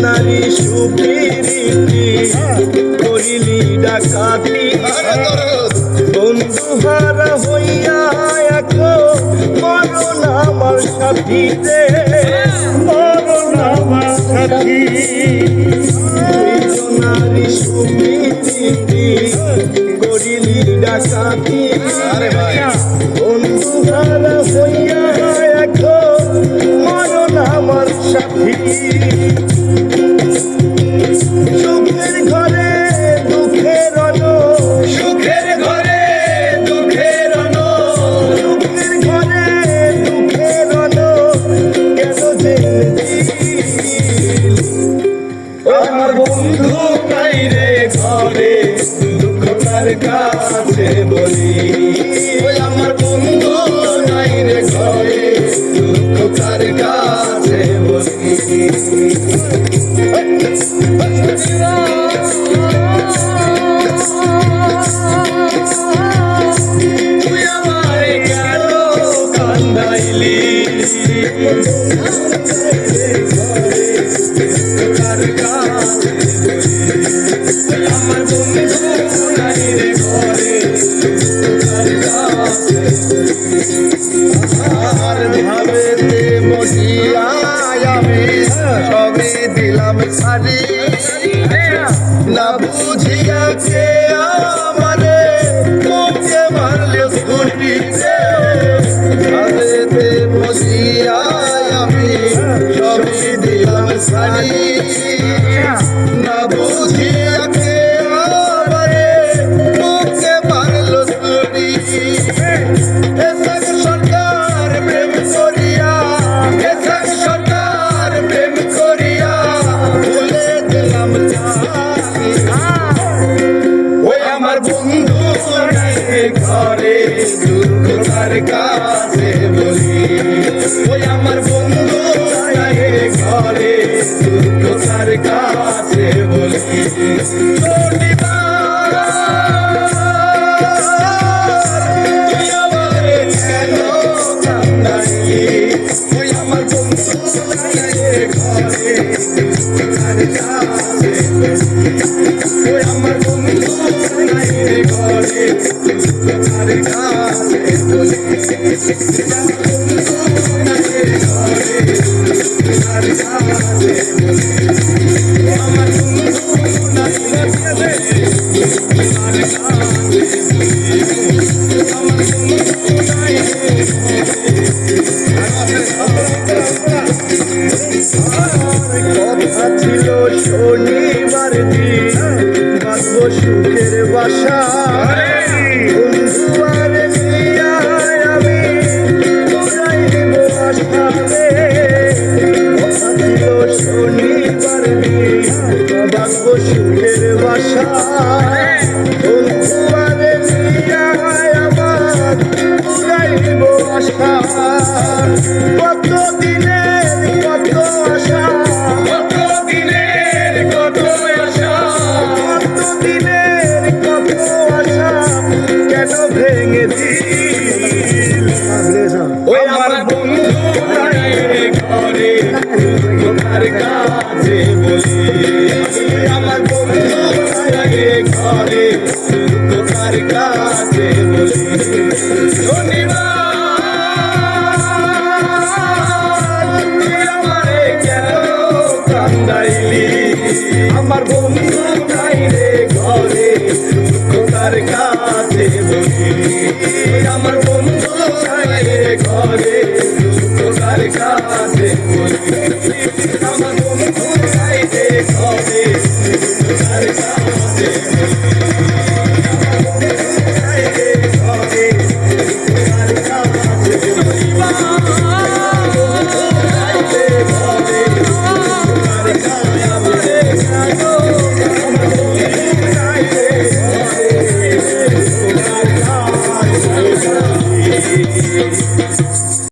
নারী সুপিরিতি করিলি ডাকাতি বন্ধু হারা হইয়া এখন মরণ আমার সাথী রে মরণ আমার সাথী নারী সুপিরিতি করিলি ডাকাতি বন্ধু হারা হইয়া এখন মরণ আমার সাথী সুখের ঘরে দুঃখের সুখের ঘরে দুঃখের সুখের ঘরে দুঃখের কেন আমার বন্ধু নাই রে ঘরে দুঃখ কার কাছে বলি আমার বন্ধু নাই রে ঘরে দুঃখ কার কাছে বলি তুই আমারে কেন কান্দাইলি কার কাছে আমার বন্ধু নাই রে ঘরে কার কাছে আর ভাবেতে বসিয়া আমি সবে দিলাম সারি না বুঝিয়া কে আমারে মুখে মারলে ঘুরিতে ভাবেতে বসিয়া আমি সবে দিলাম সারি না বুঝিয়া কে আমারে মুখে মারলো ঘুরি সরকার প্রেম করিয়া সরকার প্রেম করিয়া ভুলে দিলাম ওই আমার বন্ধু ঘরে দুঃখ কার কাছে বলি ওই আমার বন্ধু ঘরে দুঃখ কার কাছে বলি তুই আমারে কেন কান্দাইলি ওই আমার বন্ধু ঘরে দুঃখ কার কাছে ওই আমার বন্ধু ঘরে দুঃখ কার কাছে বলি কথা ছিল শনিবার দিন বাঁধব সুখের বাসা বন্ধু আর নিয়া আমি ঘুরাই দিব আসামে কথা ছিল শনিবার দিন বাঁধব সুখের বাসা বন্ধু আর নিয়া আমার ঘুরাই দিব আশা কত দিনের কত আশা কত দিনের কত আশা কেন ভেঙে দিল ওই আমার বন্ধু ঘরে কার কাছে বলি আমার বন্ধু ঘরে কার কাছে বলি আমার বন্ধু নাই রে ঘরে কার কাছে বলি আমার বন্ধু নাই রে ঘরে কার কাছে বলি আমার বন্ধু নাই রে ঘরে কার কাছে বলি